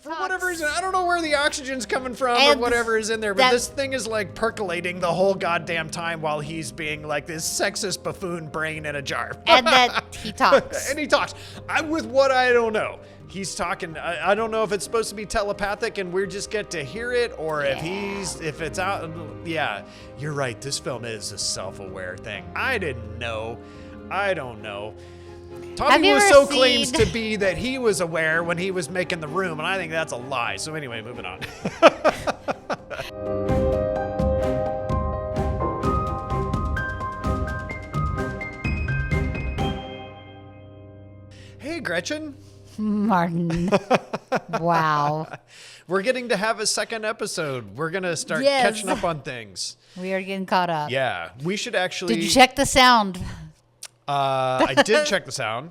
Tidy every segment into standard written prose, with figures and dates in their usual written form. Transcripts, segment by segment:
For whatever reason, I don't know where the oxygen's coming from And or whatever is in there, but this thing is like percolating the whole goddamn time while he's being like this sexist buffoon brain in a jar. And that he talks. And he talks. With what I don't know. He's talking. I don't know if it's supposed to be telepathic and we just get to hear it, or if it's out. Yeah, you're right. This film is a self-aware thing. I didn't know. I don't know. Tommy Wiseau claims to be that he was aware when he was making the room, and I think that's a lie. So anyway, moving on. Hey, Gretchen. Martin. Wow. We're getting to have a second episode. We're going to start catching up on things. We are getting caught up. Yeah. We should actually... Did you check the sound? I did check the sound.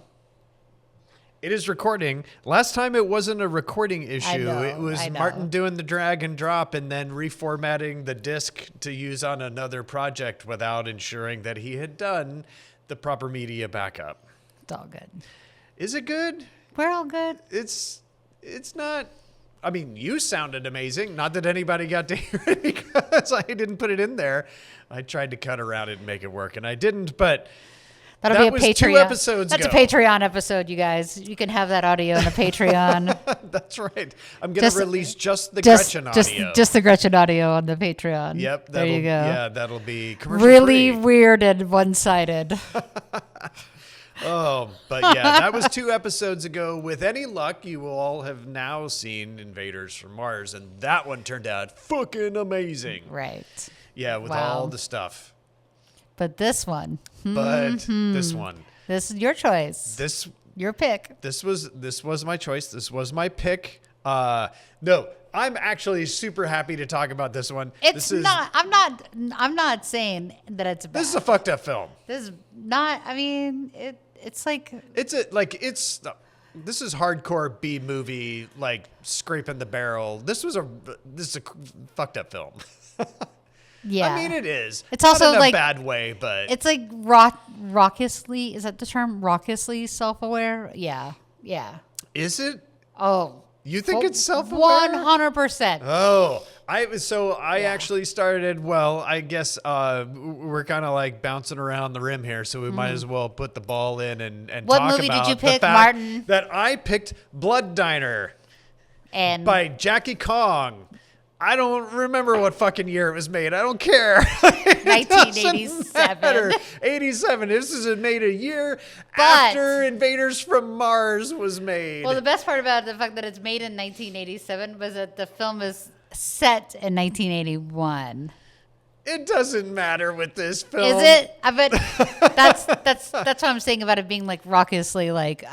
It is recording. Last time it wasn't a recording issue. It was Martin doing the drag and drop and then reformatting the disc to use on another project without ensuring that he had done the proper media backup. It's all good. Is it good? We're all good. It's not... I mean, you sounded amazing. Not that anybody got to hear it because I didn't put it in there. I tried to cut around it and make it work, and I didn't, but... That'll be a Patreon. 2 episodes That's ago. a Patreon episode, you guys. You can have that audio on a Patreon. That's right. I'm going to release just the Gretchen audio. Just the Gretchen audio on the Patreon. Yep. There you go. Yeah, that'll be commercial really free. weird and one-sided. Oh, but yeah, that was 2 episodes ago. With any luck, you will all have now seen Invaders from Mars, and that one turned out fucking amazing. Right. Yeah, with all the stuff. But this one. This This is your choice. Your pick. This was my choice. This was my pick. No, I'm actually super happy to talk about this one. I'm not saying that it's bad. This is a fucked up film. This is not, I mean, it's like... This is hardcore B movie, like scraping the barrel. This is a fucked up film. Yeah. I mean, it is. It's also not in like a bad way, but it's like raucously. Is that the term? Raucously self-aware? Yeah. Yeah. Is it? Oh. You think it's self-aware? 100%. Oh, I actually started. Well, I guess we're kind of like bouncing around the rim here, so we might as well put the ball in and what talk movie about did you the pick, fact Martin? that I picked Blood Diner And by Jackie Kong. I don't remember what fucking year it was made. I don't care. 1987. 87. This is made a year after Invaders from Mars was made. Well, the best part about the fact that it's made in 1987 was that the film is set in 1981. It doesn't matter with this film. Is it? I bet that's what I'm saying about it being like raucously like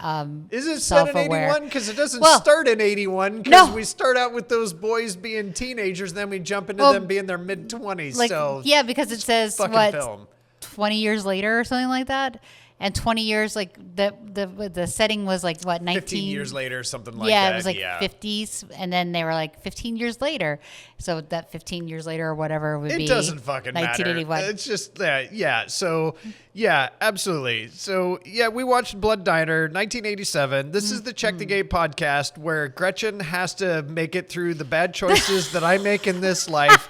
Is it set in self-aware. 81? Because it doesn't start in 81. Because we start out with those boys being teenagers, then we jump into them being their mid-20s. Like, so yeah, because it says film. 20 years later or something like that. And 20 years, like the setting was like what 15 years later, something like that. Yeah, it was like 50s, and then they were like 15 years later. So that 15 years later or whatever would be. It doesn't fucking matter. 1981. It's just that, yeah. So yeah, absolutely. So yeah, we watched Blood Diner, 1987. This is the Check the Gate podcast where Gretchen has to make it through the bad choices that I make in this life,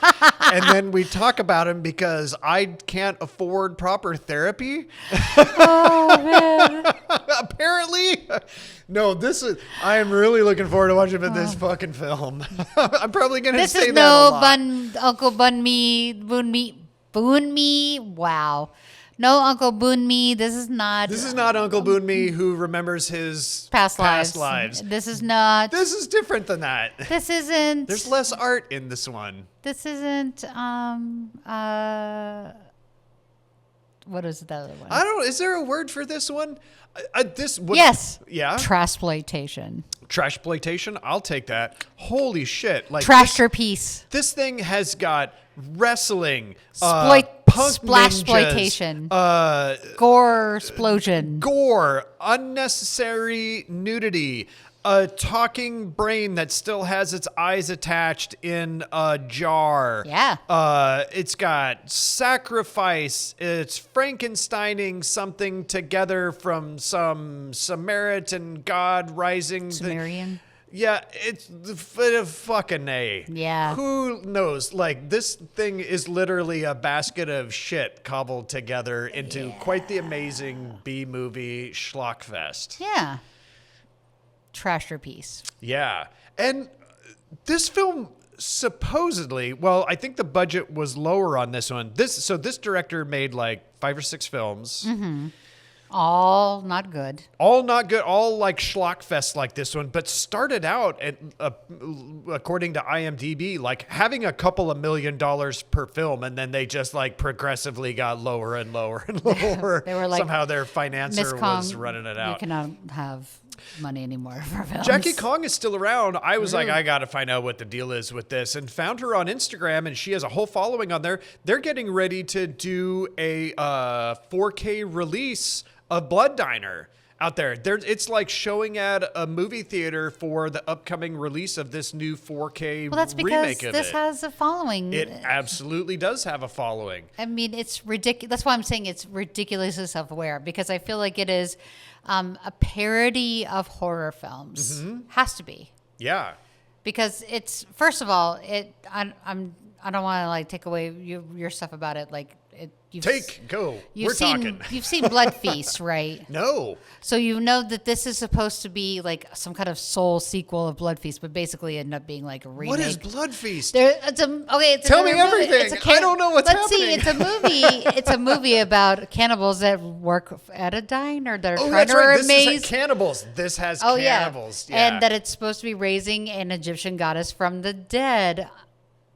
and then we talk about them because I can't afford proper therapy. Oh man! Apparently, no. I am really looking forward to watching this fucking film. I'm probably gonna say that a lot. Uncle Boon Me. Wow, no Uncle Boon Me. This is not Uncle Boon Me who remembers his past lives. This is not. This is different than that. This isn't. There's less art in this one. This isn't. What is the other one? I don't know. Is there a word for this one? Yes. Yeah. Trashploitation. Trashploitation. I'll take that. Holy shit! Like Trashterpiece. This thing has got wrestling, punk splashploitation, gore explosion, gore, unnecessary nudity. A talking brain that still has its eyes attached in a jar. Yeah. It's got sacrifice. It's Frankensteining something together from some Samaritan god rising. Sumerian. Yeah, it's the fucking A. Yeah. Who knows? Like, this thing is literally a basket of shit cobbled together into quite the amazing B-movie schlockfest. Yeah. Trasher piece. Yeah. And this film supposedly, well, I think the budget was lower on this one. This director made like 5 or 6 films. Mm-hmm. All not good. All not good, all like schlockfest like this one, but started out at, according to IMDb, like having a couple of $1 million per film, and then they just like progressively got lower and lower and lower. They were like, somehow their financier Kong, was running it out. You cannot have money anymore for films. Jackie Kong is still around. I was like, I got to find out what the deal is with this, and found her on Instagram, and she has a whole following on there. They're getting ready to do a 4K release of Blood Diner out there. It's like showing at a movie theater for the upcoming release of this new 4K Well, that's because remake of this it. has a following. It absolutely does have a following. I mean, it's ridiculous. That's why I'm saying it's ridiculously self-aware, because I feel like it is a parody of horror films. Has to be. Yeah. Because it's, first of all, I don't want to like take away your stuff about it. Like We're talking. You've seen Blood Feast, right? No. So you know that this is supposed to be like some kind of soul sequel of Blood Feast, but basically ended up being like a remake. What is Blood Feast? Tell me everything. I don't know what's happening. See, it's a movie. It's a movie about cannibals that work at a diner that are trying to This amaze. is cannibals. This has cannibals. Yeah. And that it's supposed to be raising an Egyptian goddess from the dead.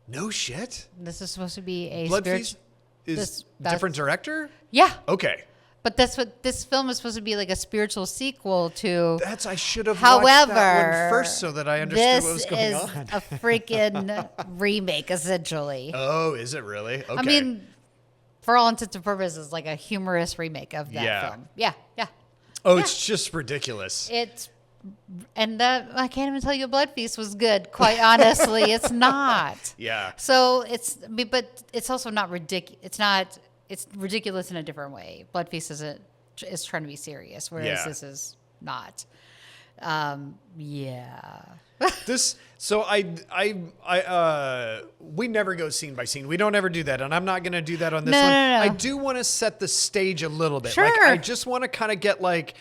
No shit. This is supposed to be a Blood Feast is different director? Yeah. Okay. But that's what this film is supposed to be, like a spiritual sequel to. I should have watched that one first so that I understood what was going on. This is a freaking remake, essentially. Oh, is it really? Okay. I mean, for all intents and purposes, like a humorous remake of that film. Yeah, yeah. Oh, yeah. It's just ridiculous. I can't even tell you Blood Feast was good. Quite honestly, it's not. Yeah. So but it's also not ridiculous. It's ridiculous in a different way. Blood Feast is trying to be serious, whereas this is not. Yeah. We never go scene by scene. We don't ever do that, and I'm not going to do that on this one. No. I do want to set the stage a little bit. Sure. Like, I just want to kind of get like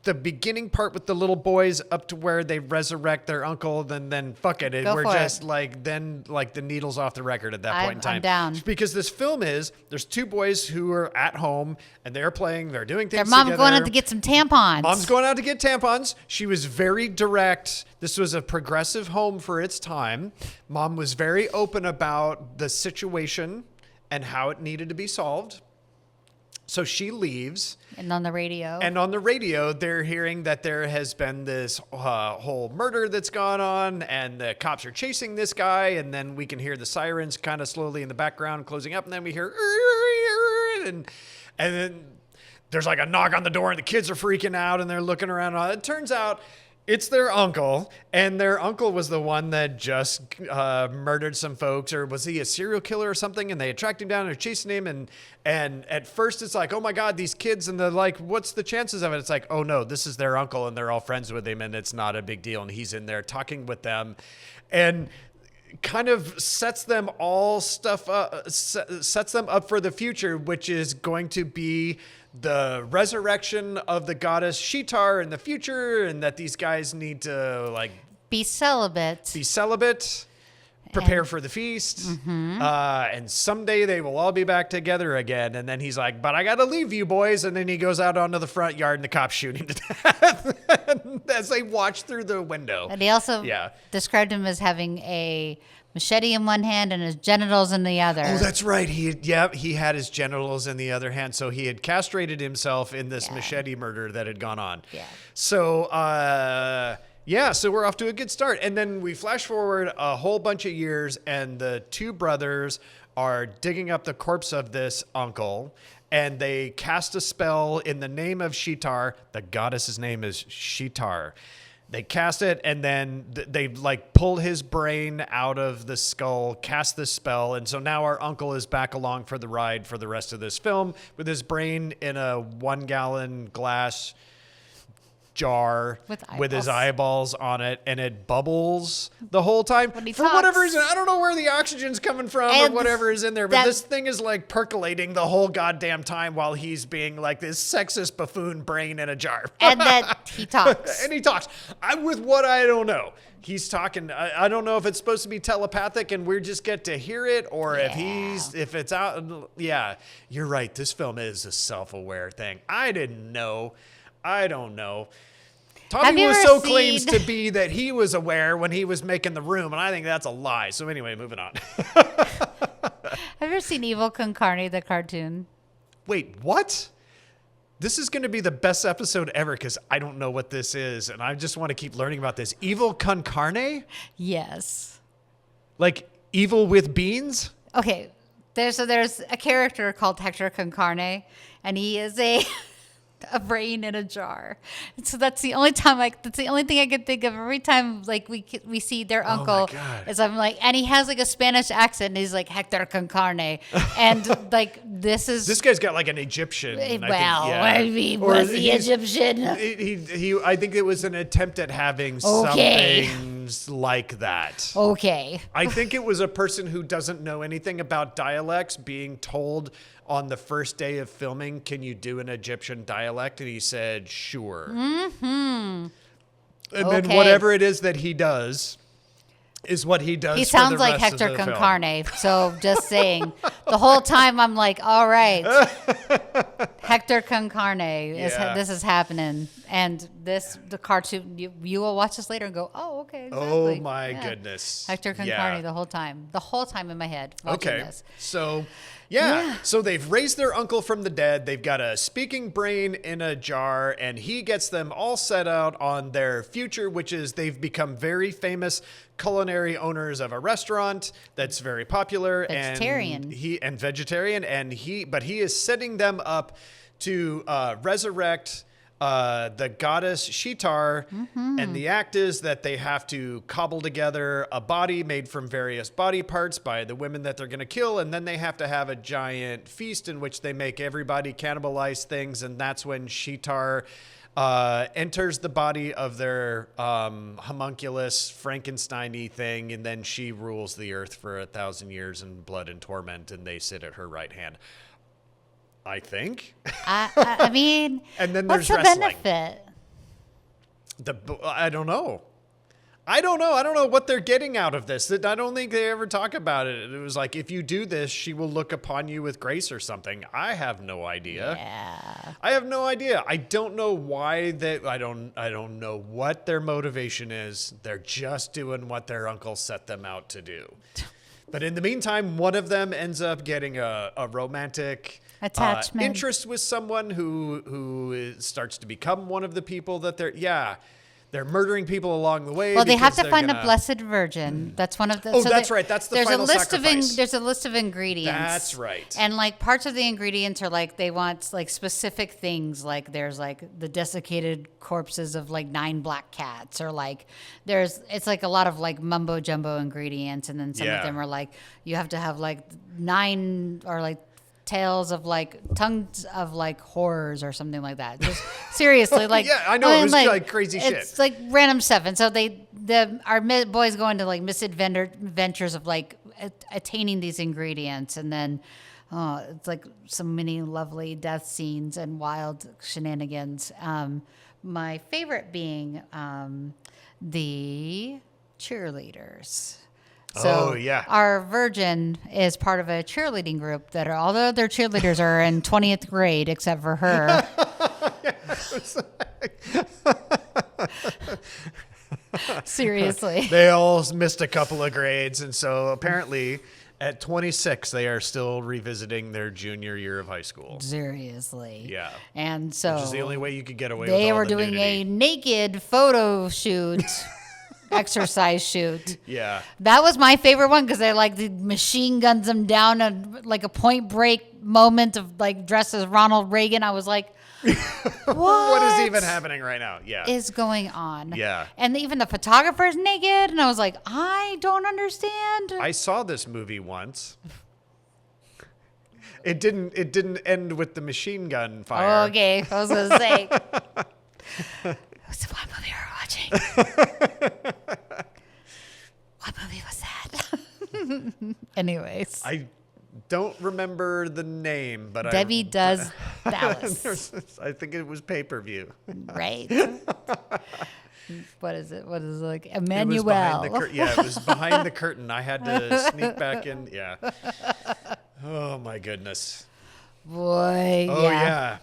the beginning part with the little boys up to where they resurrect their uncle, then fuck it. We're just like, then like the needle's off the record at that point in time. I'm down. Because this film there's 2 boys who are at home and they're playing, they're doing things Their mom together. going out to get some tampons. Mom's going out to get tampons. She was very direct. This was a progressive home for its time. Mom was very open about the situation and how it needed to be solved. So she leaves. And on the radio. And on the radio, they're hearing that there has been this whole murder that's gone on, and the cops are chasing this guy, and then we can hear the sirens kind of slowly in the background closing up, and then we hear, and then there's like a knock on the door, and the kids are freaking out, and they're looking around. It turns out it's their uncle, and their uncle was the one that just murdered some folks, or was he a serial killer or something? And they had tracked him down and they're chasing him, and at first it's like, oh my God, these kids, and they're like, what's the chances of it? It's like, oh no, this is their uncle, and they're all friends with him, and it's not a big deal, and he's in there talking with them, and kind of sets them all stuff up, sets them up for the future, which is going to be the resurrection of the goddess Shitar in the future, and that these guys need to like be celibate, prepare for the feast, and someday they will all be back together again. And then he's like, but I gotta leave you boys, and then he goes out onto the front yard and the cops shoot him to death as they watch through the window. And he also described him as having a machete in one hand and his genitals in the other. Oh, that's right. He had his genitals in the other hand. So he had castrated himself in this machete murder that had gone on. Yeah. So, so we're off to a good start. And then we flash forward a whole bunch of years, and the 2 brothers are digging up the corpse of this uncle, and they cast a spell in the name of Shitar. The goddess's name is Shitar. They cast it, and then they like pull his brain out of the skull, cast this spell, and so now our uncle is back along for the ride for the rest of this film with his brain in a 1-gallon glass jar with his eyeballs on it, and it bubbles the whole time for whatever reason. I don't know where the oxygen's coming from or whatever is in there, but this thing is like percolating the whole goddamn time while he's being like this sexist buffoon brain in a jar. And that he talks. And he talks. With what I don't know. He's talking. I don't know if it's supposed to be telepathic and we just get to hear it, or if it's out. Yeah, you're right. This film is a self-aware thing. I didn't know. I don't know. Tommy Wiseau claims to be that he was aware when he was making the room, and I think that's a lie. So anyway, moving on. Have you ever seen Evil Con Carne, the cartoon? Wait, what? This is going to be the best episode ever because I don't know what this is, and I just want to keep learning about this. Evil Con Carne? Yes. Like evil with beans? Okay. There's a character called Hector Con Carne, and he is a brain in a jar. And so that's the only thing I can think of every time like we see their uncle. Oh my God. Is I'm like, and he has like a Spanish accent, and he's like Hector Con Carne, and like this guy's got like an Egyptian. I mean, was he Egyptian? I think it was an attempt at having something like that. Okay. I think it was a person who doesn't know anything about dialects being told on the first day of filming, can you do an Egyptian dialect? And he said, sure. Mm-hmm. And then whatever it is that he does is what he does. He sounds like Hector Con Carne. So just saying, the whole time I'm like, all right, Hector Con Carne, this is happening. And the cartoon, you will watch this later and go, oh, okay. Exactly. Oh my goodness. Hector Con Carne the whole time in my head watching this. So... Yeah. So they've raised their uncle from the dead. They've got a speaking brain in a jar, and he gets them all set out on their future, which is they've become very famous culinary owners of a restaurant that's very popular. Vegetarian. And vegetarian. But he is setting them up to resurrect the goddess Shitar, and the act is that they have to cobble together a body made from various body parts by the women that they're going to kill, and then they have to have a giant feast in which they make everybody cannibalize things, and that's when Shitar enters the body of their homunculus Frankenstein-y thing, and then she rules the earth for 1,000 years in blood and torment, and they sit at her right hand. I think. I mean, and then there's what's the benefit? I don't know. I don't know what they're getting out of this. I don't think they ever talk about it. It was like, if you do this, she will look upon you with grace or something. I have no idea. Yeah. I have no idea. I don't know why I don't know what their motivation is. They're just doing what their uncle set them out to do. But in the meantime, one of them ends up getting a romantic attachment interest with someone who starts to become one of the people that they're murdering people along the way. Well, they have to find a blessed virgin. That's one of the. Oh, that's right. That's the final sacrifice. There's a list of ingredients. That's right. And like parts of the ingredients are like they want like specific things. Like there's like the desiccated corpses of like 9 black cats, or like it's like a lot of like mumbo jumbo ingredients, and then some of them are like you have to have like 9 or like tales of like tongues of like horrors or something like that. Just seriously, like I know it was like crazy shit. It's like random stuff, and so our boys go into like misadventures of like attaining these ingredients, and then it's like so many lovely death scenes and wild shenanigans. My favorite being the cheerleaders. So our virgin is part of a cheerleading group that are, although their cheerleaders are in 20th grade, except for her. Seriously. They all missed a couple of grades. And so apparently at 26, they are still revisiting their junior year of high school. Seriously. Yeah. And so which is the only way you could get away with they all were the doing nudity. A naked photo shoot. Exercise shoot. Yeah. That was my favorite one because they like the machine guns them down at like a Point Break moment of like dressed as Ronald Reagan. I was like, what is even happening right now? Yeah. Is going on? Yeah. And even the photographer's naked, and I was like, I don't understand. I saw this movie once. It didn't end with the machine gun fire. Oh, okay. I was gonna say. So what movie are we watching? What movie was that? Anyways. I don't remember the name, but Debbie Does Dallas. I think it was pay-per-view. Right. What is it? What is it like? It was Emmanuel. behind the it was behind the curtain. I had to sneak back in. Yeah. Oh my goodness. Boy. Oh yeah.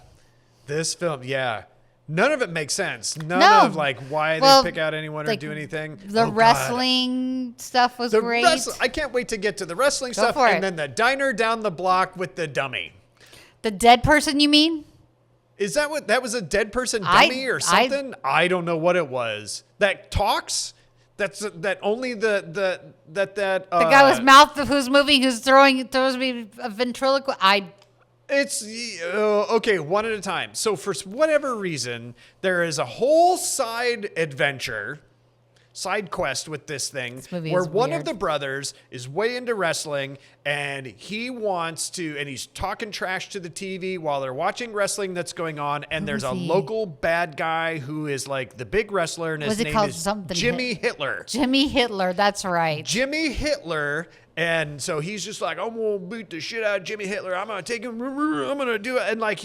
This film, yeah. None of it makes sense. None No. of like why Well, they pick out anyone or like, do anything. The Oh, God. wrestling stuff was great. I can't wait to get to the wrestling Go stuff for and it. then the diner down the block with the dummy. The dead person, you mean? Is that what that was, a dead person dummy or something? I don't know what it was. That talks? That only the guy with mouth who's moving, throws me a ventriloquist. It's okay, one at a time. So for whatever reason, there is a whole side quest with this thing where one of the brothers is way into wrestling and he wants to, and he's talking trash to the TV while they're watching wrestling that's going on. And there's a local bad guy who is like the big wrestler, and his name is Jimmy Hitler. Jimmy Hitler, that's right. Jimmy Hitler. And so he's just like, I'm going to beat the shit out of Jimmy Hitler. I'm going to take him. I'm going to do it. And like,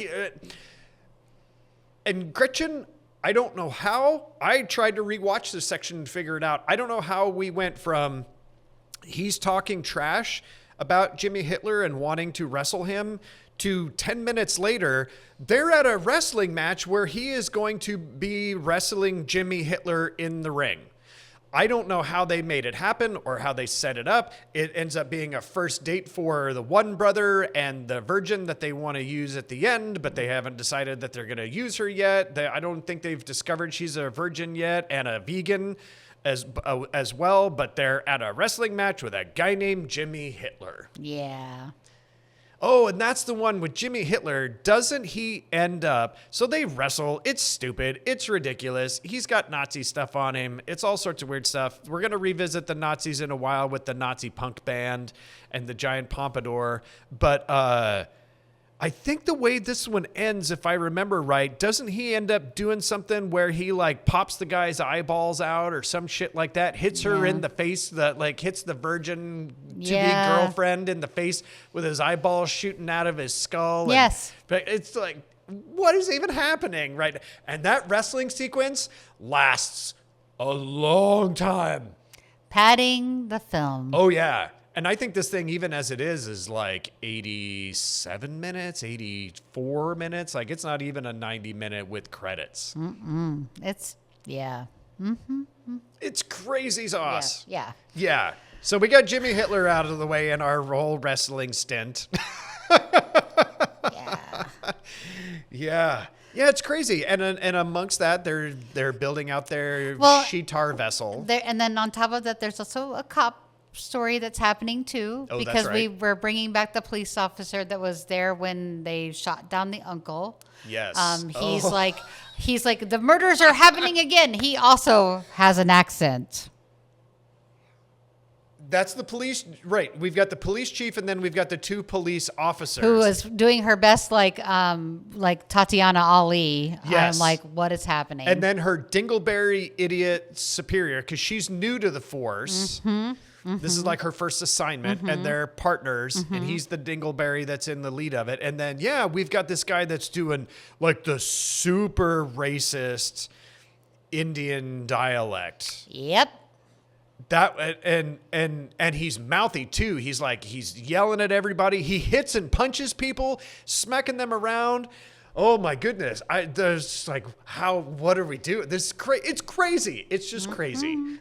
and Gretchen, I don't know how. I tried to rewatch this section to figure it out. I don't know how we went from he's talking trash about Jimmy Hitler and wanting to wrestle him to 10 minutes later, they're at a wrestling match where he is going to be wrestling Jimmy Hitler in the ring. I don't know how they made it happen or how they set it up. It ends up being a first date for the one brother and the virgin that they want to use at the end, but they haven't decided that they're going to use her yet. I don't think they've discovered she's a virgin yet, and a vegan as well, but they're at a wrestling match with a guy named Jimmy Hitler. Yeah. Oh, and that's the one with Jimmy Hitler. Doesn't he end up... So they wrestle. It's stupid. It's ridiculous. He's got Nazi stuff on him. It's all sorts of weird stuff. We're going to revisit the Nazis in a while with the Nazi punk band and the giant pompadour. But I think the way this one ends, if I remember right, doesn't he end up doing something where he like pops the guy's eyeballs out or some shit like that, hits her in the face, hits the virgin to-be girlfriend in the face with his eyeballs shooting out of his skull? Yes. But it's like, what is even happening right now? And that wrestling sequence lasts a long time. Padding the film. Oh, yeah. And I think this thing, even as it is like 87 minutes, 84 minutes. Like, it's not even a 90-minute with credits. It's, yeah. It's crazy sauce. Yeah. Yeah. So we got Jimmy Hitler out of the way in our whole wrestling stint. Yeah. Yeah. Yeah, it's crazy. And amongst that, they're building out their Shitar vessel. And then on top of that, there's also a cop story that's happening too, because we were bringing back the police officer that was there when they shot down the uncle. Yes. He's like the murders are happening again. He also has an accent. That's the police, right? We've got the police chief, and then we've got the two police officers who was doing her best, like Tatiana Ali. Yes. I'm like, what is happening? And then her dingleberry idiot superior, because she's new to the force. This is like her first assignment, and they're partners, and he's the dingleberry that's in the lead of it. And then, we've got this guy that's doing like the super racist Indian dialect. Yep. That and he's mouthy too. He's yelling at everybody. He hits and punches people, smacking them around. Oh my goodness! There's like, what are we doing? This is it's crazy. It's just crazy.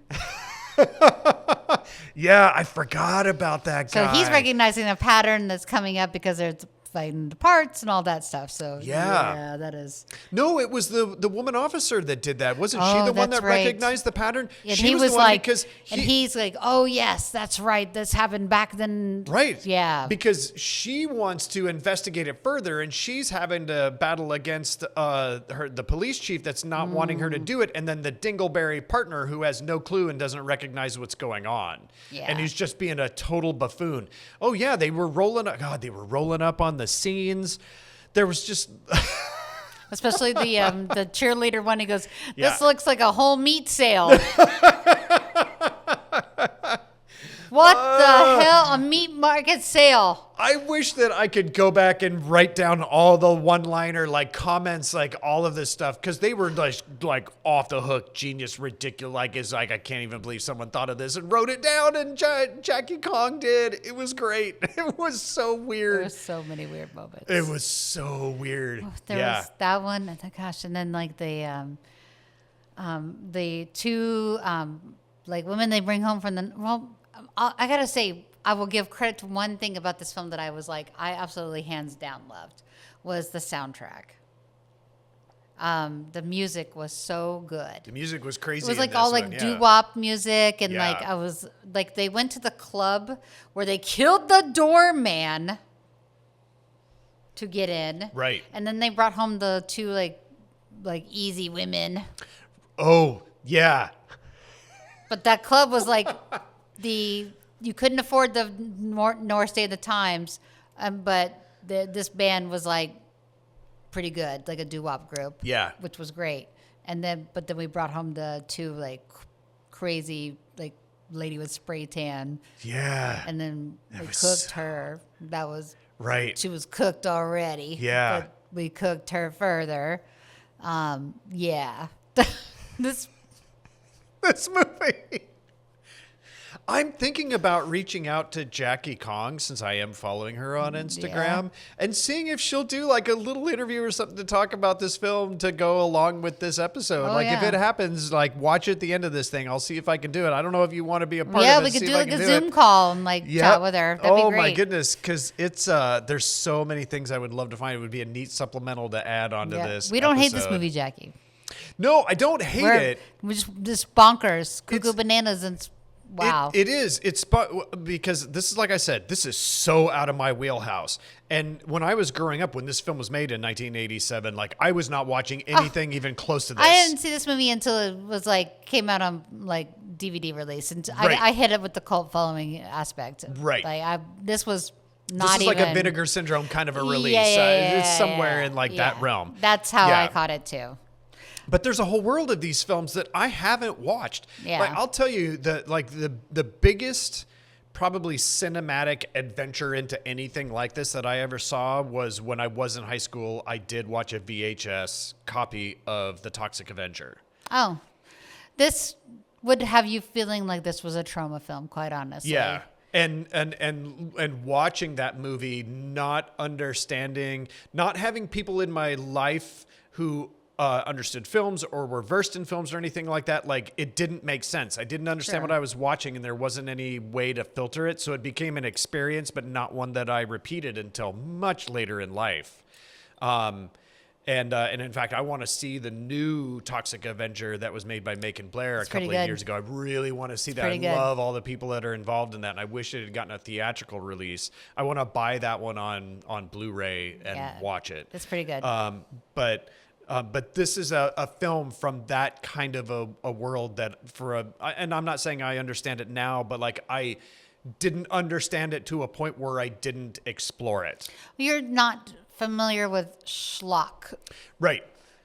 Yeah, I forgot about that guy. So he's recognizing a pattern that's coming up because they're fighting the parts and all that stuff. So yeah, that is. No, it was the woman officer that did that. Wasn't she the one that recognized the pattern? And he was like, he's like, oh yes, that's right. This happened back then. Right. Yeah. Because she wants to investigate it further, and she's having to battle against the police chief that's not wanting her to do it, and then the dingleberry partner who has no clue and doesn't recognize what's going on. Yeah. And he's just being a total buffoon. Oh yeah, they were rolling up. God, they were rolling up on the scenes. There was just Especially the cheerleader one. He goes, "This Yeah. looks like a whole meat sale." What the hell? A meat market sale? I wish that I could go back and write down all the one-liner like comments, like all of this stuff, because they were like off the hook, genius, ridiculous. Like it's like I can't even believe someone thought of this and wrote it down, and Jackie Kong did. It was great. It was so weird. There were so many weird moments. It was so weird. There was that one. And gosh, and then like the two like women they bring home from the I gotta say, I will give credit to one thing about this film that I was like, I absolutely hands down loved, was the soundtrack. The music was so good. The music was crazy. It was like all like doo-wop music, and like I was like, they went to the club where they killed the doorman to get in, right? And then they brought home the two like easy women. Oh yeah. But that club was like. You couldn't afford the North Day of the Times, but this band was like pretty good, like a doo-wop group. Yeah, which was great. And then we brought home the two like crazy like lady with spray tan. Yeah, and then we cooked her. That was right. She was cooked already. Yeah, but we cooked her further. Yeah, this movie. I'm thinking about reaching out to Jackie Kong, since I am following her on Instagram, and seeing if she'll do like a little interview or something to talk about this film to go along with this episode. If it happens, like watch at the end of this thing. I'll see if I can do it. I don't know if you want to be a part of it. Yeah, we could do like a Zoom call and like chat with her. That'd be great. My goodness, because it's there's so many things I would love to find. It would be a neat supplemental to add onto this. We don't hate this movie, Jackie. No, I don't hate it. We're just bonkers, cuckoo bananas, and wow. It is. It's because this is, like I said, this is so out of my wheelhouse. And when I was growing up, when this film was made in 1987, like I was not watching anything even close to this. I didn't see this movie until it was like came out on like DVD release, and I hit it with the cult following aspect. Right. Like this was not this is even like a Vinegar Syndrome kind of a release. It's somewhere in like that realm. That's how I caught it too. But there's a whole world of these films that I haven't watched. Yeah. Like I'll tell you the biggest probably cinematic adventure into anything like this that I ever saw was when I was in high school. I did watch a VHS copy of The Toxic Avenger. Oh. This would have you feeling like this was a trauma film, quite honestly. Yeah. And watching that movie, not understanding, not having people in my life who understood films or were versed in films or anything like that. Like it didn't make sense. I didn't understand what I was watching, and there wasn't any way to filter it. So it became an experience, but not one that I repeated until much later in life. And in fact, I want to see the new Toxic Avenger that was made by Macon Blair a couple of years ago. I really want to see that. I love all the people that are involved in that, and I wish it had gotten a theatrical release. I want to buy that one on Blu-ray and watch it. That's pretty good. But this is a film from that kind of a world that and I'm not saying I understand it now, but like I didn't understand it to a point where I didn't explore it. You're not familiar with schlock. Right.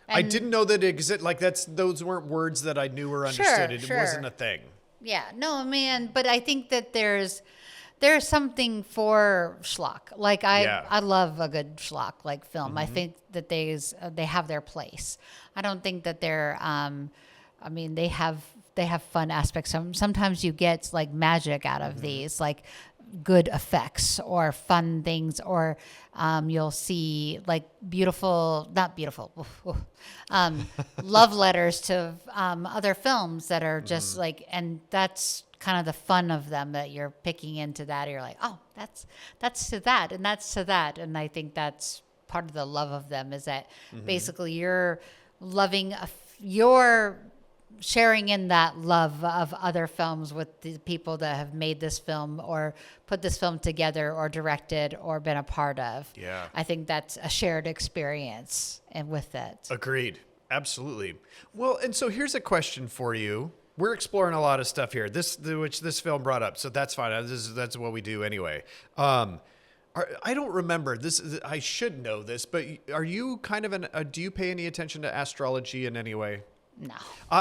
I didn't know that it existed. Like those weren't words that I knew or understood. It wasn't a thing. Yeah. No, man. But I think that there's something for schlock. Like I love a good schlock like film. Mm-hmm. I think that they have their place. I don't think that they're. I mean, they have fun aspects. Sometimes you get like magic out of these, like good effects or fun things, or you'll see like love letters to other films that are just like, and that's kind of the fun of them, that you're picking into that. You're like, oh, that's to that, and that's to that. And I think that's part of the love of them, is that basically you're loving, you're sharing in that love of other films with the people that have made this film or put this film together or directed or been a part of. Yeah. I think that's a shared experience and with it. Agreed. Absolutely. Well, and so here's a question for you. We're exploring a lot of stuff here, which this film brought up, so that's fine. That's what we do anyway. Are I don't remember this. I should know this, but are you kind of do you pay any attention to astrology in any way? No.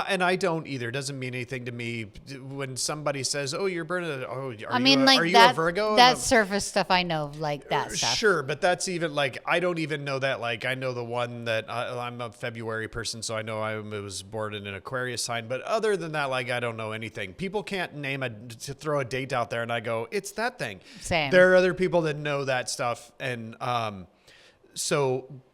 And I don't either. It doesn't mean anything to me when somebody says, "Oh, you're burning." Oh, I mean, like are you that, a Virgo? That surface stuff I know, like that stuff. Sure, but that's even like I don't even know that. Like I know the one that I'm a February person, so I know I was born in an Aquarius sign. But other than that, like I don't know anything. People can't to throw a date out there, and I go, "It's that thing." Same. There are other people that know that stuff, and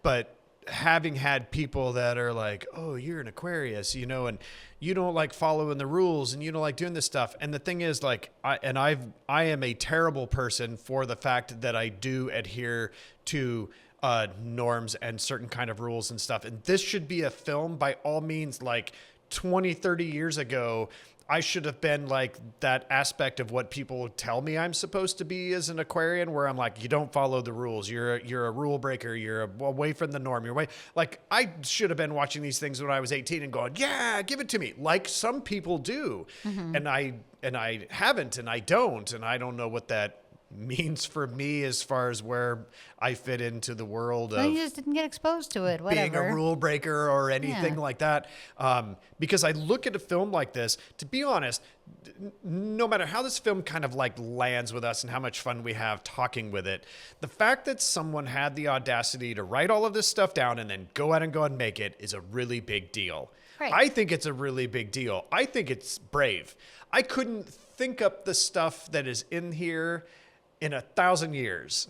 but having had people that are like, oh, you're an Aquarius, you know, and you don't like following the rules and you don't like doing this stuff. And the thing is like, I am a terrible person for the fact that I do adhere to norms and certain kind of rules and stuff. And this should be a film by all means, like 20, 30 years ago. I should have been like that aspect of what people tell me I'm supposed to be as an Aquarian, where I'm like, you don't follow the rules. You're a rule breaker. You're away from the norm. You're away. Like I should have been watching these things when I was 18 and going, yeah, give it to me. Like some people do. Mm-hmm. And I haven't, and I don't. And I don't know what that means for me as far as where I fit into the world of you just didn't get exposed to it, whatever. Being a rule breaker or anything like that. Because I look at a film like this, to be honest, no matter how this film kind of like lands with us and how much fun we have talking with it, the fact that someone had the audacity to write all of this stuff down and then go out and go and make it is a really big deal. Right. I think it's a really big deal. I think it's brave. I couldn't think up the stuff that is in here in 1,000 years.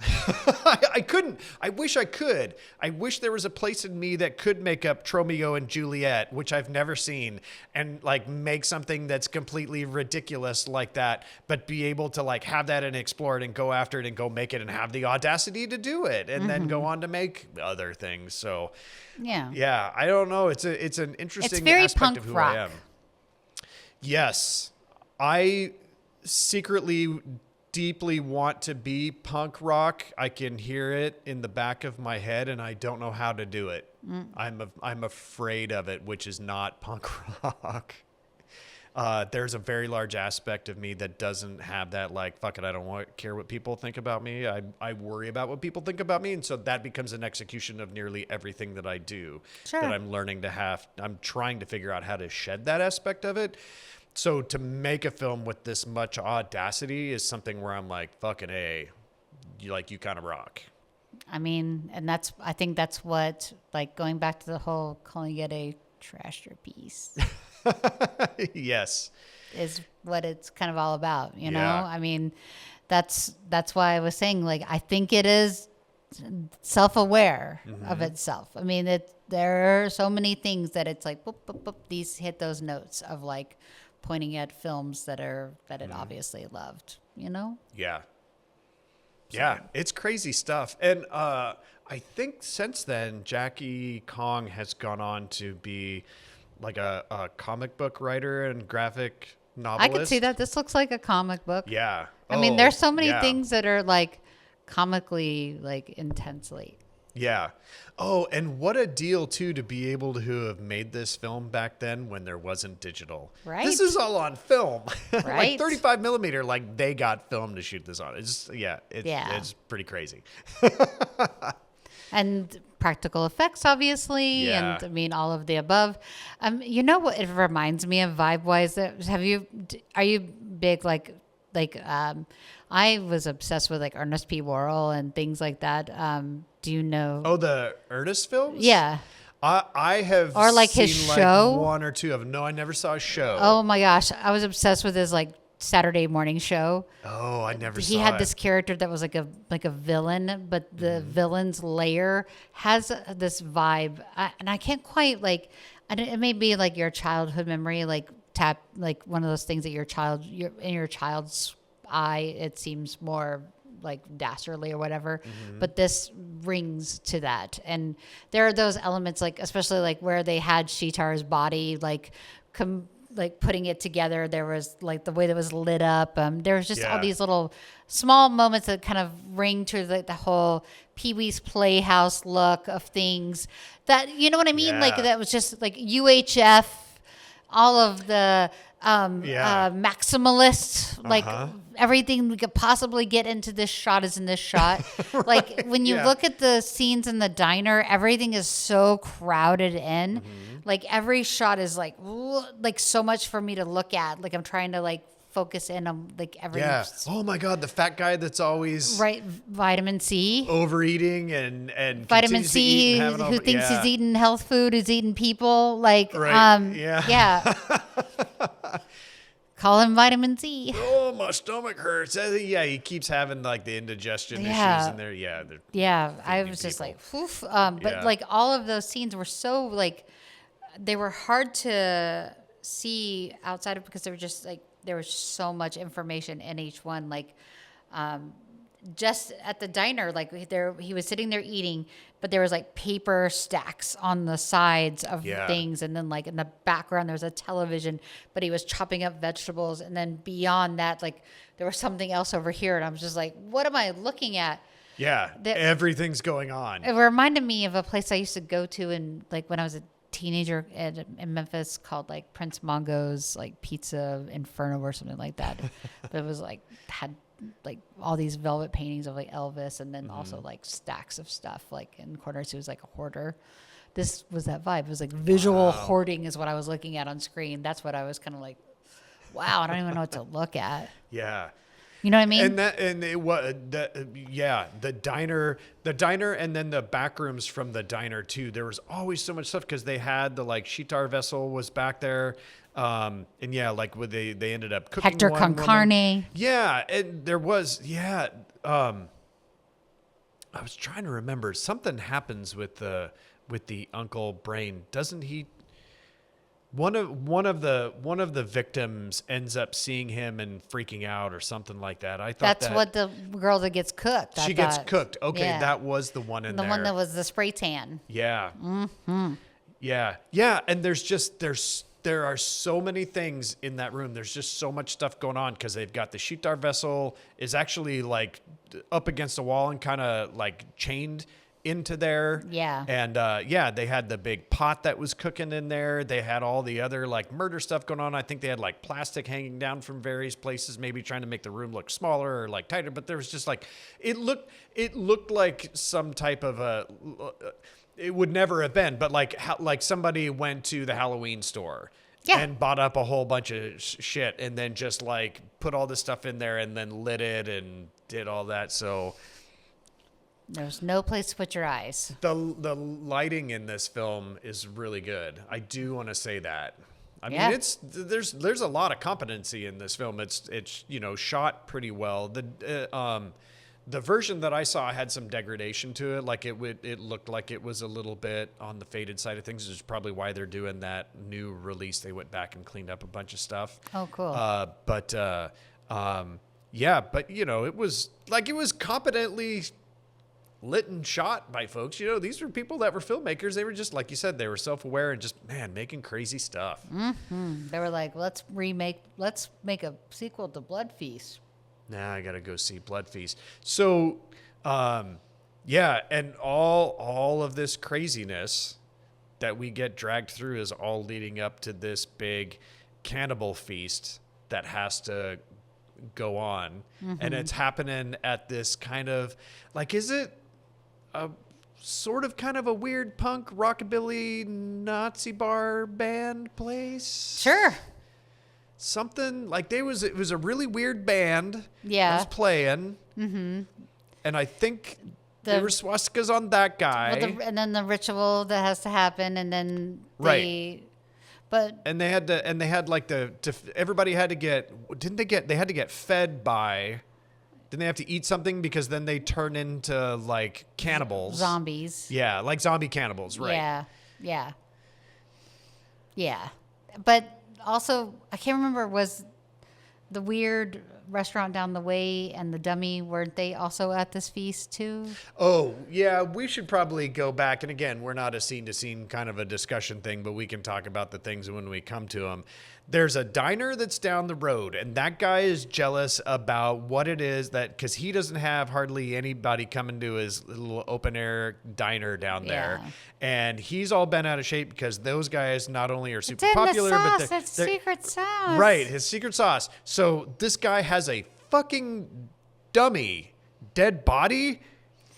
I couldn't. I wish I could. I wish there was a place in me that could make up Romeo and Juliet, which I've never seen, and like make something that's completely ridiculous like that, but be able to like have that and explore it and go after it and go make it and have the audacity to do it and then go on to make other things. So yeah, I don't know. It's an interesting aspect of who I am. Yes. I secretly deeply want to be punk rock. I can hear it in the back of my head and I don't know how to do it. I'm afraid of it, which is not punk rock. There's a very large aspect of me that doesn't have that, like, fuck it, I don't care what people think about me. I worry about what people think about me. And so that becomes an execution of nearly everything that I do. Sure. That I'm trying to figure out how to shed that aspect of it. So to make a film with this much audacity is something where I'm like, fucking A, you kind of rock. I mean, and I think that's what, like, going back to the whole calling it a trasher piece. Yes. Is what it's kind of all about, you know? Yeah. I mean, that's why I was saying, like, I think it is self-aware of itself. I mean, there are so many things that it's like, boop, boop, boop, these hit those notes of, like, pointing at films that it obviously loved, you know? Yeah. So. Yeah, it's crazy stuff. And I think since then, Jackie Kong has gone on to be like a comic book writer and graphic novelist. I could see that. This looks like a comic book. Yeah. I mean, there's so many things that are like comically, like intensely. Yeah. Oh, and what a deal, too, to be able to have made this film back then when there wasn't digital. Right. This is all on film. Right. Like 35 millimeter, like they got film to shoot this on. It's pretty crazy. And practical effects, obviously. Yeah. And I mean, all of the above. You know what it reminds me of vibe-wise? Are you big, I was obsessed with like Ernest P. Worrell and things like that. Do you know? Oh, the Ernest films? Yeah. I have or like seen his show. One or two of them. No, I never saw a show. Oh my gosh, I was obsessed with his like Saturday morning show. Oh, I never saw it. He had this character that was like a villain, but the villain's lair has this vibe, and I can't quite like. It may be like your childhood memory, like one of those things that your child's eye, it seems more like dastardly or whatever, but this rings to that. And there are those elements, like especially like where they had Sheetar's body, like putting it together. There was like the way that was lit up. There was just all these little small moments that kind of ring to the whole Pee-wee's Playhouse look of things. That, you know what I mean? Yeah. Like that was just like UHF, all of the maximalist, like everything we could possibly get into this shot is in this shot. Right, like when you yeah. look at the scenes in the diner, everything is so crowded in. Like every shot is like so much for me to look at. Like I'm trying to like focus in on like every Yeah. Oh my God, the fat guy that's always right vitamin C. overeating and Vitamin continues to eat C, and having all who the- thinks yeah. he's eating health food, who's eating people. Like, Right, yeah. yeah. Call him Vitamin C. Oh, my stomach hurts. Yeah, he keeps having like the indigestion Yeah. issues in there. Yeah. Yeah, I feeding was just people. like, woof. But Yeah. like all of those scenes were so like, they were hard to see outside of because they were just like there was so much information in each one. Like, just at the diner, like there he was sitting there eating, but there was like paper stacks on the sides of Yeah. things, and then like in the background there was a television, but he was chopping up vegetables, and then beyond that, like there was something else over here, and I was just like, what am I looking at? Yeah. Everything's going on. It reminded me of a place I used to go to in like when I was a teenager in Memphis called like Prince Mongo's like Pizza Inferno or something like that. But it was like had like all these velvet paintings of like Elvis, and then also like stacks of stuff like in corners. He was like a hoarder. This was that vibe. It was like visual hoarding is what I was looking at on screen. That's what I was kind of like, wow, I don't even know what to look at. Yeah. You know what I mean? The diner, and then the back rooms from the diner too. There was always so much stuff because they had the like Shitar vessel was back there, and yeah, like they ended up cooking Hector one con woman. carne. Yeah, and there was I was trying to remember something happens with the Uncle Brain, doesn't he? One of the victims ends up seeing him and freaking out or something like that. I thought That's what the girl that gets cooked. I she gets thought. cooked. Okay, Yeah. that was the one in The there. one that was the spray tan. Yeah. Mm-hmm. Yeah, and there are so many things in that room. There's just so much stuff going on because they've got the Shitar vessel is actually like up against the wall and kind of like chained into there. Yeah. And they had the big pot that was cooking in there. They had all the other like murder stuff going on. I think they had like plastic hanging down from various places, maybe trying to make the room look smaller or like tighter. But there was just like it looked like some type of a. It would never have been, but like somebody went to the Halloween store. Yeah. And bought up a whole bunch of shit and then just like put all this stuff in there and then lit it and did all that. So There's no place to put your eyes. the lighting in this film is really good. I do want to say that. I Yeah. mean, there's a lot of competency in this film. It's shot pretty well. The version that I saw had some degradation to it. Like it looked like it was a little bit on the faded side of things. Which is probably why they're doing that new release. They went back and cleaned up a bunch of stuff. Oh, cool. But it was competently lit and shot by folks. These were people that were filmmakers. They were just, like you said, they were self-aware and just, man, making crazy stuff. They were like, let's make a sequel to Blood Feast. Now I got to go see Blood Feast. So, and all of this craziness that we get dragged through is all leading up to this big cannibal feast that has to go on. And it's happening at this kind of, like, is it a sort of kind of a weird punk rockabilly Nazi bar band place? Sure. Something like it was a really weird band. Yeah. That was playing. Mm-hmm. And I think there were swastikas on that guy. And then the ritual that has to happen, and then Right. But and they had like everybody had to they had to get fed by. Didn't they have to eat something because then they turn into like cannibals, zombies. Yeah, like zombie cannibals, right? Yeah. But also, I can't remember, was the weird restaurant down the way and the dummy, weren't they also at this feast too? Oh, yeah, we should probably go back. And again, we're not a scene-to-scene kind of a discussion thing, but we can talk about the things when we come to them. there's a diner that's down the road, and that guy is jealous about what it is because he doesn't have hardly anybody coming to his little open air diner down there. And he's all bent out of shape because those guys not only are super popular, but it's secret sauce. Right, his secret sauce. So this guy has a fucking dummy, dead body,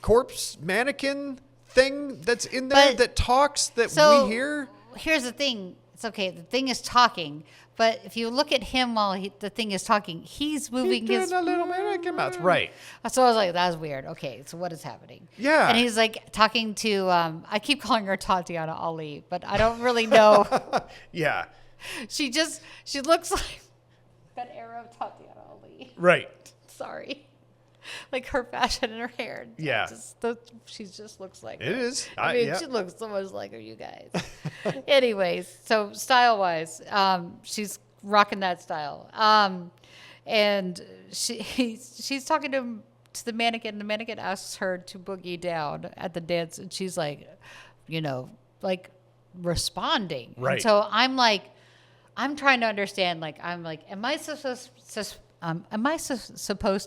corpse mannequin thing that's in there that talks that we hear. Here's the thing. It's okay. The thing is talking. But if you look at him while the thing is talking, he's moving his... a little mannequin mouth. Right. So I was like, that was weird. Okay, so what is happening? Yeah. And he's like talking to... I keep calling her Tatiana Ali, but I don't really know. Yeah. She looks like that era of Tatiana Ali. Right. Sorry. Like her fashion and her hair. Yeah. She just looks like it her. is. I mean, she looks so much like her, you guys. Anyways, so style-wise, she's rocking that style. And she's talking to the mannequin. The mannequin asks her to boogie down at the dance, and she's like, like responding. Right. And so I'm like, I'm trying to understand. Like, I'm like, am I supposed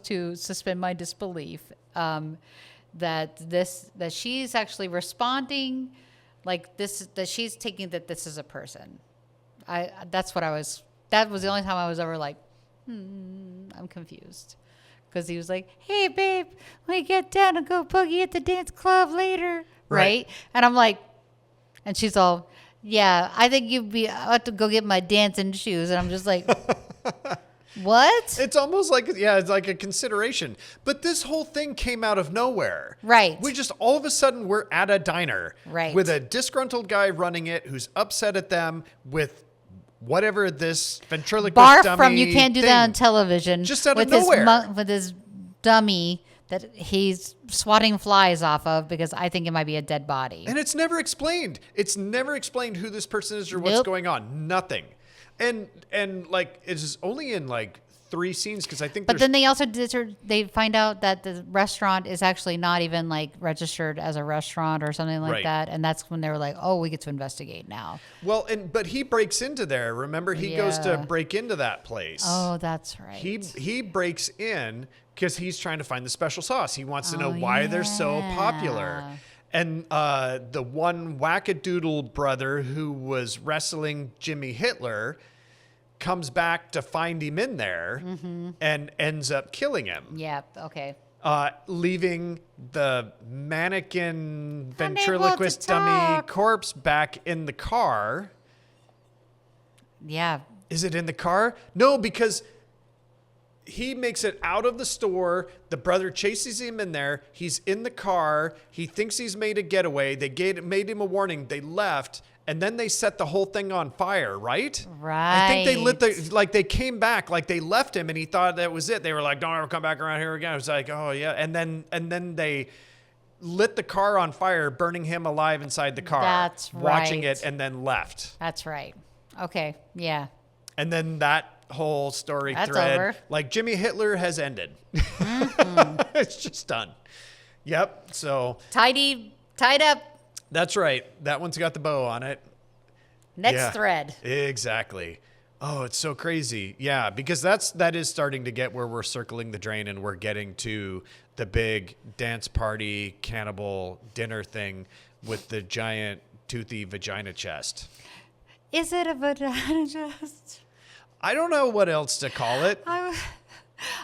to suspend my disbelief that she's actually responding like this, that she's taking that this is a person? That was the only time I was ever like, I'm confused. Because he was like, hey, babe, let me get down and go boogie at the dance club later. Right? And I'm like, and she's all, yeah, I think I have to go get my dancing shoes. And I'm just like, what? It's almost like, it's like a consideration. But this whole thing came out of nowhere. Right. We just, all of a sudden, we're at a diner. Right. With a disgruntled guy running it who's upset at them with whatever this ventriloquist Barf dummy from you can't do thing. that on television. Just out with of nowhere. With his dummy that he's swatting flies off of because I think it might be a dead body. And it's never explained. It's never explained who this person is or what's going on. Nothing. And like it's only in like 3 scenes because I think. But then they also they find out that the restaurant is actually not even like registered as a restaurant or something like that, and that's when they were like, "Oh, we get to investigate now." Well, but he breaks into there. Remember, he goes to break into that place. Oh, that's right. He breaks in because he's trying to find the special sauce. He wants to know why they're so popular. And the one wackadoodle brother who was wrestling Jimmy Hitler comes back to find him in there and ends up killing him. Yeah, okay. Leaving the mannequin ventriloquist dummy corpse back in the car. Yeah. Is it in the car? No, because he makes it out of the store. The brother chases him in there. He's in the car. He thinks he's made a getaway. They made him a warning. They left. And then they set the whole thing on fire, right? Right. I think they they came back, like they left him and he thought that was it. They were like, don't ever come back around here again. It was like, oh yeah. And then they lit the car on fire, burning him alive inside the car. That's right. Watching it and then left. That's right. Okay. Yeah. And then that whole story That's thread, over. like Jimmy Hitler has ended. It's just done. Yep. So tied up. That's right. That one's got the bow on it. Next thread. Exactly. Oh, it's so crazy. Yeah, because that is starting to get where we're circling the drain and we're getting to the big dance party cannibal dinner thing with the giant toothy vagina chest. Is it a vagina chest? I don't know what else to call it. I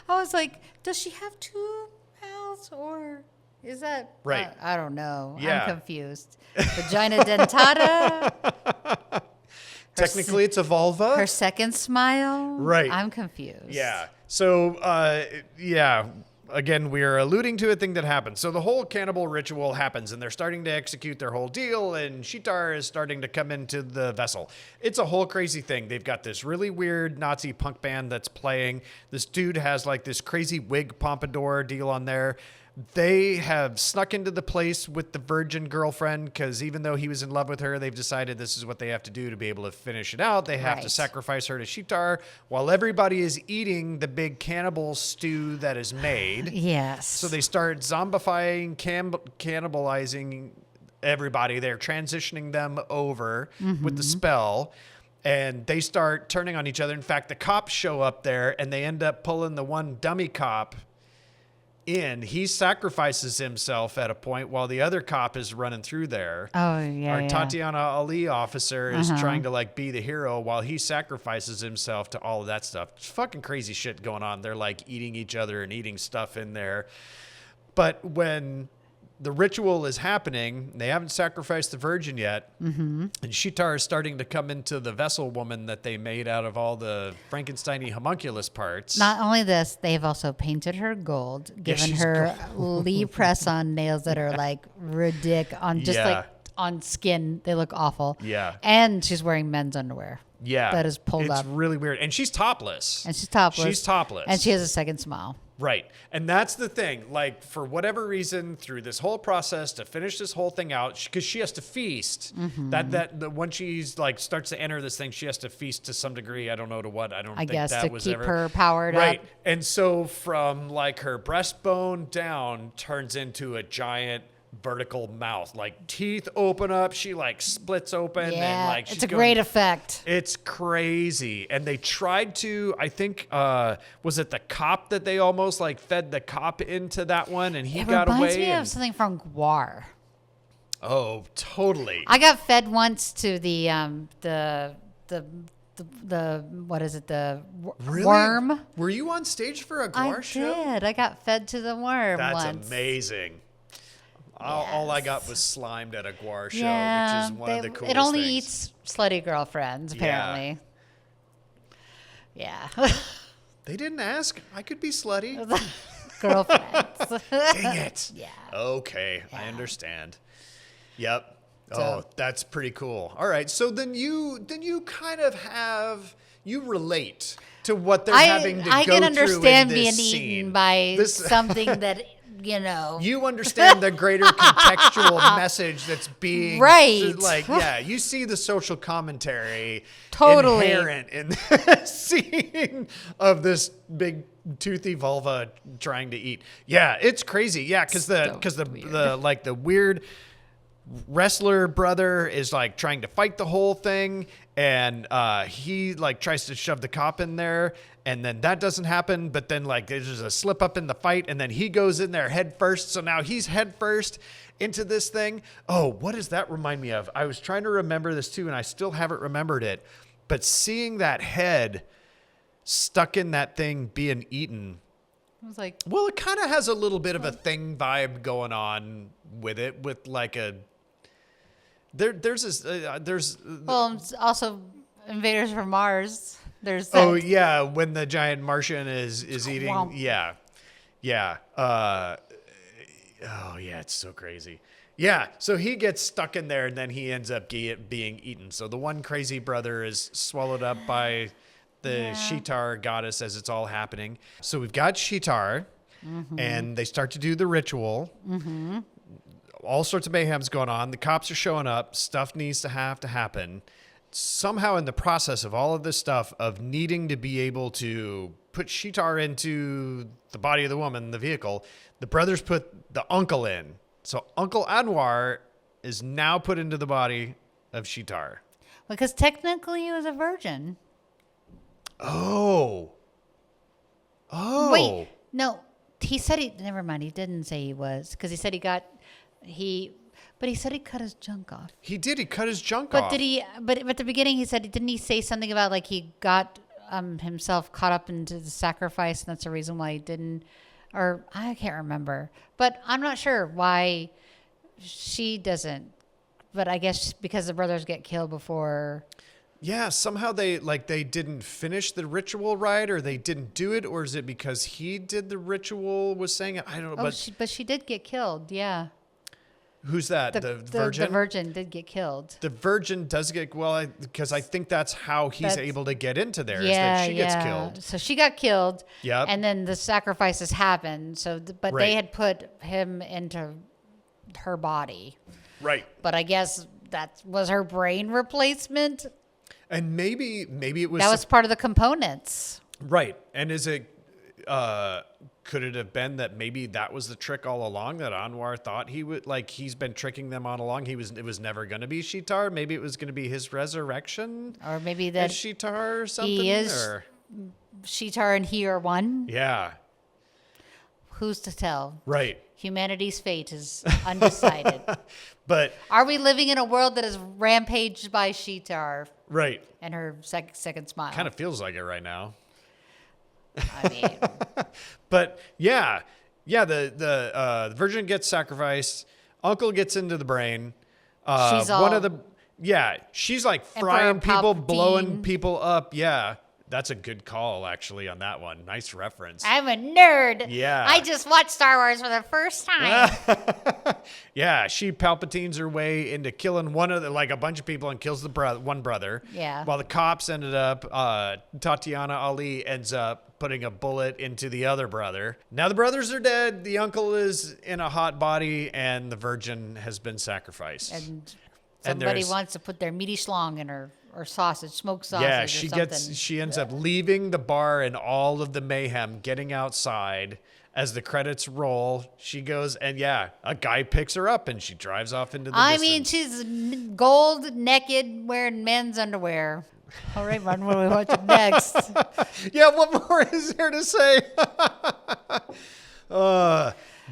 was like, does she have 2 mouths or is that right? I don't know. Yeah. I'm confused. Vagina dentata. Technically, it's a vulva. Her second smile. Right. I'm confused. Yeah. So, again, we are alluding to a thing that happens. So the whole cannibal ritual happens, and they're starting to execute their whole deal, and Shitar is starting to come into the vessel. It's a whole crazy thing. They've got this really weird Nazi punk band that's playing. This dude has like this crazy wig pompadour deal on there. They have snuck into the place with the virgin girlfriend because even though he was in love with her, they've decided this is what they have to do to be able to finish it out. They have to sacrifice her to Shitar while everybody is eating the big cannibal stew that is made. Yes. So they start zombifying, cannibalizing everybody. They're transitioning them over with the spell. and they start turning on each other. In fact, the cops show up there, and they end up pulling the one dummy cop in. He sacrifices himself at a point while the other cop is running through there. Oh, yeah. Our Tatiana Ali officer is trying to like be the hero while he sacrifices himself to all of that stuff. It's fucking crazy shit going on. They're like eating each other and eating stuff in there. But when the ritual is happening, they haven't sacrificed the virgin yet. And Shitar is starting to come into the vessel woman that they made out of all the Frankenstein-y homunculus parts. Not only this, they've also painted her gold, given her Lee press-on nails that are like ridiculous on just like on skin. They look awful. Yeah. And she's wearing men's underwear. Yeah. That is pulled up. It's really weird. And she's topless. And she's topless. She's topless. And she has a second smile. Right. And that's the thing. Like, for whatever reason, through this whole process to finish this whole thing out, because she has to feast. When she's like starts to enter this thing, she has to feast to some degree. I don't know to what. I think guess that to was keep ever her powered right. up. And so from like her breastbone down turns into a giant vertical mouth, like teeth open up, she like splits open, and like it's a great effect. It's crazy. And they tried to, I think, was it the cop that they almost like fed the cop into that one, and he got away? It reminds me of something from Gwar. Oh, totally. I got fed once to the what is it, the Really? worm. Were you on stage for a Gwar show? I did. I got fed to the worm That's once. amazing. All I got was slimed at a Gwar show, Yeah, which is one of the coolest it only things. eats slutty girlfriends, apparently. Yeah. They didn't ask. I could be slutty. Girlfriends. Dang it. Yeah. Okay, I understand. Yep. So- That's pretty cool. All right, so then you kind of you relate to what they're having to I go can through understand in being this scene. eaten by something that, you know. You understand the greater contextual message that's being Right. Like, yeah, you see the social commentary Totally. inherent in the scene of this big toothy vulva trying to eat. Yeah, it's crazy. Yeah, because the weird wrestler brother is like trying to fight the whole thing, and he like tries to shove the cop in there, and then that doesn't happen, but then like there's a slip up in the fight, and then he goes in there head first, so now he's head first into this thing. Oh, what does that remind me of? I was trying to remember this too, and I still haven't remembered it, but seeing that head stuck in that thing being eaten, I was like, well, it kind of has a little bit of a Thing vibe going on with it, with like a there's well, it's also Invaders from Mars. There's that. oh yeah, when the giant Martian is eating, Womp. yeah oh yeah, it's so crazy. Yeah, so he gets stuck in there, and then he ends up being eaten. So the one crazy brother is swallowed up by the Shitar goddess as it's all happening. So we've got Shitar, and they start to do the ritual. All sorts of mayhem's going on. The cops are showing up. Stuff needs to happen. Somehow in the process of all of this stuff, of needing to be able to put Shitar into the body of the woman, the vehicle, the brothers put the uncle in. So Uncle Anwar is now put into the body of Shitar. Because technically he was a virgin. Oh. Wait, no. He said never mind. He didn't say he was, because he said but he said he cut his junk off. He did. He cut his junk But off. did he? But at the beginning, he said, didn't he say something about like he got himself caught up into the sacrifice, and that's the reason why he didn't? Or I can't remember. But I'm not sure why she doesn't. But I guess because the brothers get killed before. Yeah, somehow they didn't finish the ritual right, or they didn't do it, or is it because he did the ritual, was saying it? I don't know. But she did get killed. Yeah. Who's that? The virgin? The virgin did get killed. The virgin does get, because I think that's how he's able to get into there, is Yeah, that she gets killed. So she got killed. Yep. And then the sacrifices happened. But Right. they had put him into her body. Right. But I guess that was her brain replacement. And maybe it was... That was part of the components. Right. And is it... could it have been that maybe that was the trick all along, that Anwar thought he would, like, he's been tricking them all along. It was never going to be Shitar. Maybe it was going to be his resurrection. Or maybe that as Shitar or something. he is Shitar and he are one. Yeah. Who's to tell? Right. Humanity's fate is undecided. But are we living in a world that is rampaged by Shitar? Right. And her second smile. Kind of feels like it right now. I mean, but yeah, the virgin gets sacrificed. Uncle gets into the brain. She's all she's like Emperor frying people, Palpatine. blowing people up. Yeah, that's a good call actually on that one. Nice reference. I'm a nerd. Yeah. I just watched Star Wars for the first time. Yeah, she Palpatines her way into killing a bunch of people and kills the one brother. Yeah. While the cops ended up, Tatiana Ali ends up putting a bullet into the other brother. Now the brothers are dead. The uncle is in a hot body, and the virgin has been sacrificed. And somebody wants to put their meaty schlong in her, or sausage, smoked sausage. Yeah, or something. she ends up leaving the bar and all of the mayhem, getting outside. As the credits roll, she goes, and a guy picks her up and she drives off into the distance. mean, she's gold, naked, wearing men's underwear. All right, Martin, what are we watching next? Yeah, what more is there to say?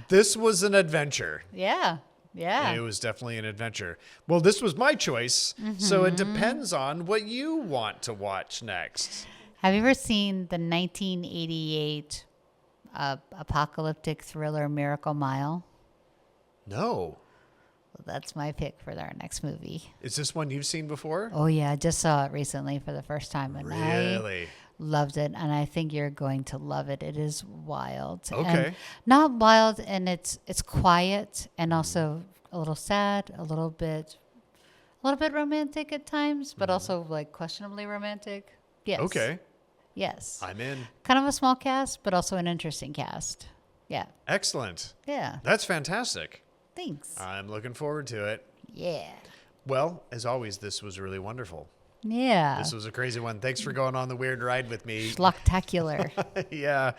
This was an adventure. Yeah. It was definitely an adventure. Well, this was my choice, so it depends on what you want to watch next. Have you ever seen the 1988 apocalyptic thriller Miracle Mile? No. Well, that's my pick for our next movie. Is this one you've seen before? Oh, yeah. I just saw it recently for the first time. And Really? I loved it. And I think you're going to love it. It is wild. Okay. And not wild, and it's quiet and also a little sad, a little bit romantic at times, but also like questionably romantic. Yes. Okay. Yes. I'm in. Kind of a small cast, but also an interesting cast. Yeah. Excellent. Yeah. That's fantastic. Thanks. I'm looking forward to it. Yeah. Well, as always, this was really wonderful. Yeah. This was a crazy one. Thanks for going on the weird ride with me. Schlocktacular. Yeah.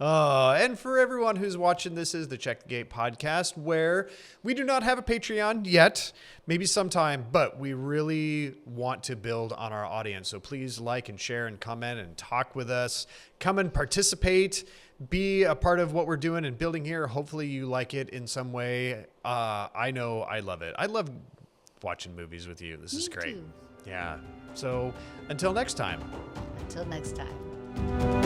And for everyone who's watching, this is the Check the Gate podcast, where we do not have a Patreon yet, maybe sometime, but we really want to build on our audience. So please like and share and comment and talk with us. Come and participate. Be a part of what we're doing and building here. Hopefully you like it in some way. I know I love it. I love watching movies with you. This is great. too. Yeah. So until next time. Until next time.